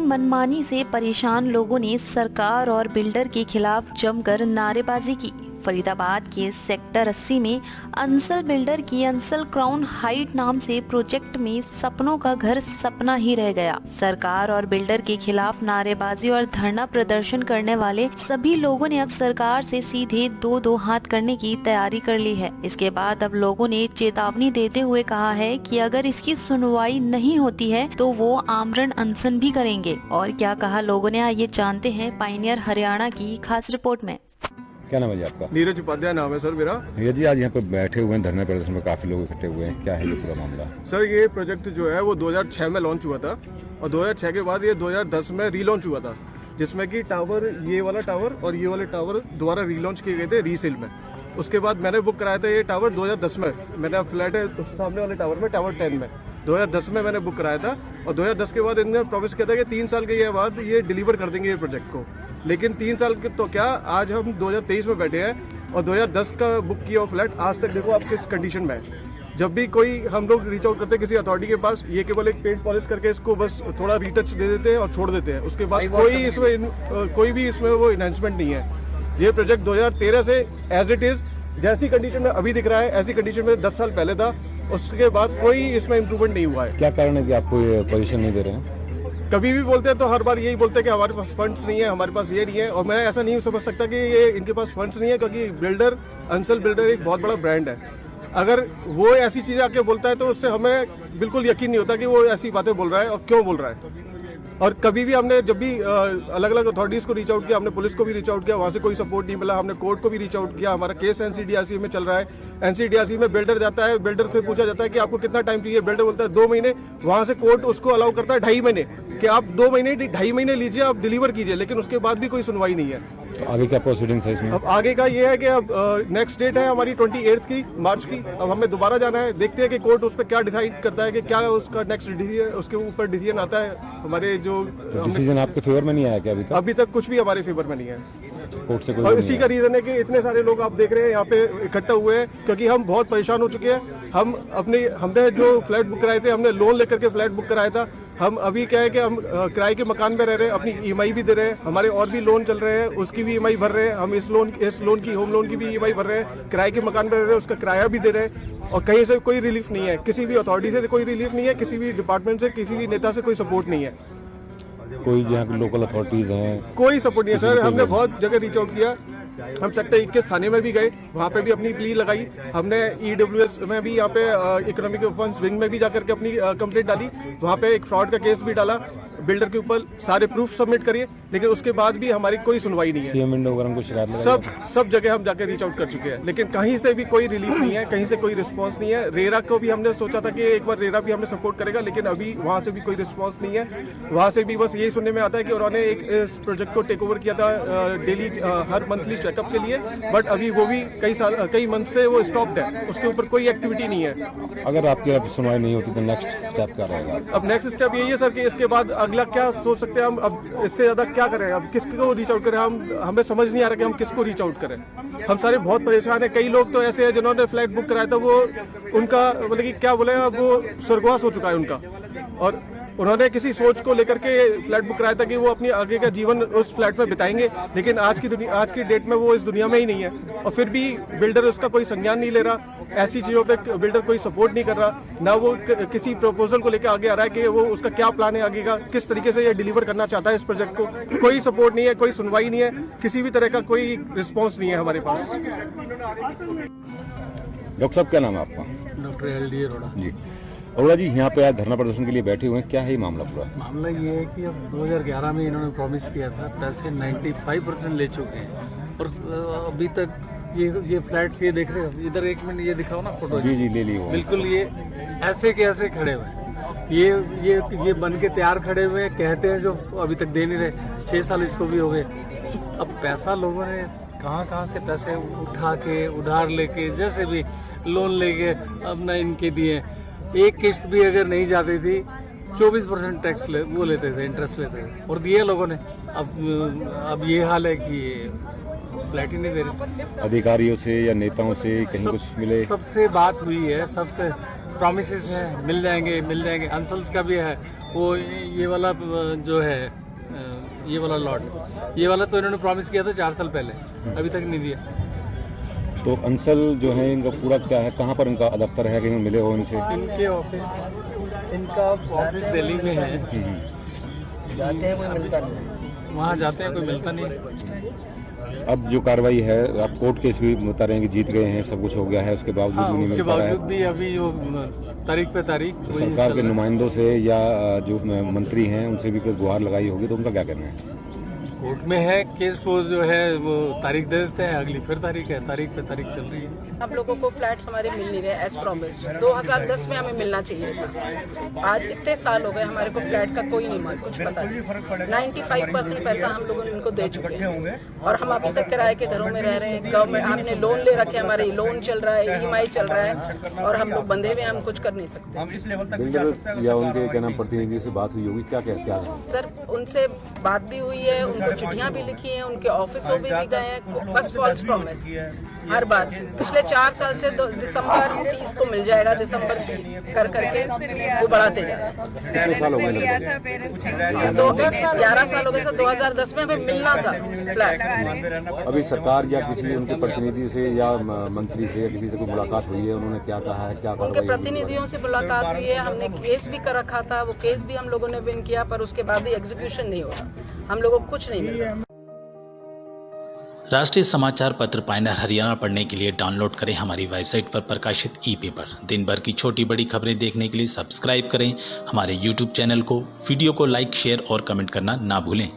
मनमानी से परेशान लोगों ने सरकार और बिल्डर के खिलाफ जमकर नारेबाजी की। फरीदाबाद के सेक्टर 80 में अंसल बिल्डर की अंसल क्राउन हाइट नाम से प्रोजेक्ट में सपनों का घर सपना ही रह गया। सरकार और बिल्डर के खिलाफ नारेबाजी और धरना प्रदर्शन करने वाले सभी लोगों ने अब सरकार से सीधे दो हाथ करने की तैयारी कर ली है। इसके बाद अब लोगों ने चेतावनी देते हुए कहा है कि अगर इसकी सुनवाई नहीं होती है तो वो आमरण अनशन भी करेंगे। और क्या कहा लोगों ने, आइए जानते हैं पायनियर हरियाणा की खास रिपोर्ट में। क्या नाम है जी आपका? नीरज उपाध्याय नाम है सर मेरा। भैया जी, आज यहाँ पे बैठे हुए हैं धरना प्रदर्शन में, काफी लोग इकट्ठे हुए हैं, क्या है ये पूरा मामला? सर ये प्रोजेक्ट जो है वो 2006 में लॉन्च हुआ था और 2006 के बाद ये 2010 में रीलॉन्च हुआ था, जिसमें कि टावर, ये वाला टावर और ये वाले टावर दोबारा रीलॉन्च किए गए थे रीसेल में। उसके बाद मैंने बुक कराया था ये टावर 2010 में। मैंने फ्लैट है सामने वाले टावर में, टावर 10 में 2010 में मैंने बुक कराया था। और 2010 के बाद इन्होंने प्रॉमिस किया था कि 3 साल के बाद ये डिलीवर कर देंगे ये प्रोजेक्ट को। लेकिन 3 साल के तो क्या, आज हम 2023 में बैठे हैं और 2010 का बुक किया हुआ फ्लैट आज तक देखो आप किस कंडीशन में है। जब भी कोई हम लोग रीच आउट करते हैं किसी अथॉरिटी के पास, ये केवल एक पेंट पॉलिश करके इसको बस थोड़ा रीटच दे देते हैं और छोड़ देते हैं। उसके बाद कोई भी इसमें वो इन्हांसमेंट नहीं है। ये प्रोजेक्ट 2013 से एज इट इज जैसी कंडीशन में अभी दिख रहा है ऐसी कंडीशन में 10 साल पहले था। उसके बाद कोई इसमें इम्प्रूवमेंट नहीं हुआ है। क्या कारण है कि आपको ये पोजीशन नहीं दे रहे हैं? कभी भी बोलते हैं तो हर बार यही बोलते हैं कि हमारे पास फंड्स नहीं है, हमारे पास ये नहीं है। और मैं ऐसा नहीं समझ सकता कि ये इनके पास फंड्स नहीं है, क्योंकि बिल्डर, अंसल बिल्डर एक बहुत बड़ा ब्रांड है। अगर वो ऐसी चीज़ें आके बोलता है तो उससे हमें बिल्कुल यकीन नहीं होता कि वो ऐसी बातें बोल रहा है और क्यों बोल रहा है। और कभी भी हमने जब भी अलग अलग अथॉरिटीज़ को रीच आउट किया, हमने पुलिस को भी रीच आउट किया, वहाँ से कोई सपोर्ट नहीं मिला। हमने कोर्ट को भी रीच आउट किया। हमारा केस एनसीडीआरसी में चल रहा है। एनसीडीआरसी में बिल्डर जाता है, बिल्डर से पूछा जाता है कि आपको कितना टाइम चाहिए। बिल्डर बोलता है 2 महीने। वहाँ से कोर्ट उसको अलाउ करता है 2.5 महीने कि आप 2 महीने 2.5 महीने लीजिए, आप डिलीवर कीजिए। लेकिन उसके बाद भी कोई सुनवाई नहीं है। तो आगे क्या प्रोसीडिंग्स है इसमें? अब आगे का ये है कि अब नेक्स्ट डेट है हमारी 28 की मार्च की। अब हमें दोबारा जाना है, देखते हैं कि कोर्ट उस पर क्या डिसाइड करता है कि क्या उसका नेक्स्ट डिसीजन, उसके ऊपर डिसीजन आता है। हमारे जो डिसीजन आपके फेवर में नहीं आया क्या अभी तक कुछ भी हमारे फेवर में नहीं है। कोर्ट से कोई? और इसी का रीजन है कि इतने सारे लोग आप देख रहे हैं यहाँ पे इकट्ठा हुए हैं, क्योंकि हम बहुत परेशान हो चुके हैं। हमने जो फ्लैट बुक कराए थे, हमने लोन लेकर के फ्लैट बुक कराया था। हम अभी क्या है कि हम किराए के मकान में रह रहे हैं, अपनी ईएमआई भी दे रहे हैं। हमारे और भी लोन चल रहे हैं, उसकी भी ईएमआई भर रहे हैं। हम इस लोन की, होम लोन की भी ईएमआई भर रहे हैं। किराए के मकान में रह रहे हैं, उसका किराया भी दे रहे हैं। और कहीं से कोई रिलीफ नहीं है, किसी भी अथॉरिटी से कोई रिलीफ नहीं है, किसी भी डिपार्टमेंट से, किसी भी नेता से कोई सपोर्ट नहीं है। कोई यहाँ की लोकल अथॉरिटीज हैं? कोई सपोर्ट नहीं है सर। हमने बहुत जगह रीच आउट किया। हम सेक्टर 21 थाने में भी गए, वहाँ पे भी अपनी प्ली लगाई। हमने ईडब्ल्यूएस में भी, यहाँ पे इकोनॉमिक ऑफेंस विंग में भी जाकर के अपनी कंप्लेंट डाली। वहाँ पे एक फ्रॉड का केस भी डाला बिल्डर के ऊपर। सारे प्रूफ सबमिट करिए, लेकिन उसके बाद भी हमारी कोई सुनवाई नहीं है। सीएम विंडो वगैरह को शिकायत लगाई? सब जगह हम जाकर रीच आउट कर चुके हैं, लेकिन कहीं से भी कोई रिलीफ नहीं है, कहीं से कोई रिस्पांस नहीं है। रेरा को भी हमने सोचा था कि एक बार रेरा भी हमें सपोर्ट करेगा, लेकिन अभी वहाँ से भी कोई रिस्पांस नहीं है। वहाँ से भी बस यही सुनने में आता है कि उन्होंने इस प्रोजेक्ट को टेक ओवर किया था डेली, हर मंथली चेकअप के लिए। बट अभी वो भी कई मंथ से वो स्टॉप्ड है, उसके ऊपर कोई एक्टिविटी नहीं है। अगर आपकी सुनवाई नहीं होती तो नेक्स्ट स्टेप क्या रहेगा? अब नेक्स्ट स्टेप यही है सर कि इसके बाद अगला क्या सोच सकते हैं हम, अब इससे ज्यादा क्या करें, अब किसको रीच आउट करें। हमें समझ नहीं आ रहा कि हम किसको रीच आउट करें। हम सारे बहुत परेशान हैं। कई लोग तो ऐसे हैं जिन्होंने फ्लैट बुक कराया था, वो उनका मतलब कि क्या बोले, अब वो स्वर्गवास हो चुका है उनका। और उन्होंने किसी सोच को लेकर के फ्लैट बुक कराया था कि वो अपनी आगे का जीवन उस फ्लैट में बिताएंगे, लेकिन आज की डेट में वो इस दुनिया में ही नहीं है। और फिर भी बिल्डर उसका कोई संज्ञान नहीं ले रहा। ऐसी चीज़ों पे बिल्डर कोई सपोर्ट नहीं कर रहा, ना वो किसी प्रपोजल को लेकर आगे आ रहा है कि वो उसका क्या प्लान है आगे का, किस तरीके से ये डिलीवर करना चाहता है इस प्रोजेक्ट को। कोई सपोर्ट नहीं है, कोई सुनवाई नहीं है, किसी भी तरह का कोई रिस्पॉन्स नहीं है हमारे पास। डॉक्टर साहब, क्या नाम है आपका? डॉक्टर LD अरोड़ा जी। अरोड़ा जी, यहाँ पे आज धरना प्रदर्शन के लिए बैठे हुए हैं, क्या है ये मामला पूरा? मामला ये है कि अब 2011 में इन्होंने प्रॉमिस किया था, पैसे 95% ले चुके हैं और अभी तक ये फ्लैट्स ये देख रहे हो, इधर 1 मिनट ये दिखाओ ना फोटो। जी ले ली वो। बिल्कुल ये ऐसे के ऐसे खड़े हुए हैं। ये बन के तैयार खड़े हुए हैं, कहते हैं जो अभी तक दे नहीं रहे। 6 साल इसको भी हो गए। अब पैसा लोगों ने कहाँ से पैसे उठा के, उधार लेके, जैसे भी लोन लेके अब ना इनके दिए। एक किस्त भी अगर नहीं जाती थी 24% टैक्स लेते थे, इंटरेस्ट लेते थे, और दिए लोगों ने। अब ये हाल है कि फ्लैट ही नहीं दे रहे। अधिकारियों से या नेताओं से कहीं कुछ मिले? सबसे बात हुई है, सबसे प्रॉमिसेस हैं, मिल जाएंगे। अंसल्स का भी है, वो ये वाला जो है ये वाला लॉट, ये वाला तो इन्होंने प्रॉमिस किया था 4 साल पहले, अभी तक नहीं दिया। तो अंसल जो है इनका पूरा क्या है, कहाँ पर इनका दफ्तर है, कहीं मिले हो इनसे? इनका ऑफिस दिल्ली में है, जाते हैं कोई मिलता नहीं, वहाँ जाते हैं कोई मिलता नहीं। अब जो कार्रवाई है, आप कोर्ट केस भी बता रहे हैं कि जीत गए हैं, सब कुछ हो गया है, उसके बावजूद हाँ, भी नहीं उसके मिल पा रहा है। बावजूद भी अभी वो तारीख पे तारीख तो वही सरकार चल के रहा है। नुमाइंदों से या जो मंत्री हैं उनसे भी कोई गुहार लगाई होगी, तो उनका क्या कहना है? कोर्ट में है केस, वो जो है वो तारीख दे देते हैं, अगली फिर तारीख है, तारीख पे तारीख चल रही है। हम लोगों को फ्लैट्स हमारे मिल नहीं रहे एज प्रॉमिस्ड। 2010 में हमें मिलना चाहिए था, आज इतने साल हो गए हमारे को फ्लैट का कोई नहीं मालूम, कुछ पता नहीं। 95% पैसा हम लोगों ने इनको दे चुके हैं और हम अभी तक किराए के घरों में रह रहे हैं। गवर्नमेंट हमने लोन ले रखे, हमारे लोन चल रहा है, EMI चल रहा है और हम लोग बंधे हुए हैं, हम कुछ कर नहीं सकते। बिल्डर या उनके क्या नाम प्रतिनिधि से बात हुई होगी, क्या क्या है? सर उनसे बात भी हुई है, उनको चिट्ठियां भी लिखी हैं, उनके ऑफिसों में भी गए हैं, बस फॉल्स प्रॉमिस हर बार। पिछले 4 साल से दिसंबर 30 को मिल जाएगा, दिसंबर कर करके वो बढ़ाते जा रहे हैं। कितने साल हो गए लगभग? 11 साल हो गए सर, 2010 में हमें मिलना था फ्लैट। अभी सरकार या किसी उनके प्रतिनिधि से या मंत्री से या किसी से कोई मुलाकात हुई है, उन्होंने क्या कहा है, क्या उनके कार्रवाई होगी? प्रतिनिधियों से मुलाकात हुई है, हमने केस भी कर रखा था, वो केस भी हम लोगों ने विन किया, पर उसके बाद भी एग्जीक्यूशन नहीं हो रहा, हम लोगों को कुछ नहीं मिल रहा। राष्ट्रीय समाचार पत्र पायनियर हरियाणा पढ़ने के लिए डाउनलोड करें हमारी वेबसाइट पर प्रकाशित ई-पेपर। दिन भर की छोटी बड़ी खबरें देखने के लिए सब्सक्राइब करें हमारे YouTube चैनल को। वीडियो को लाइक, शेयर और कमेंट करना ना भूलें।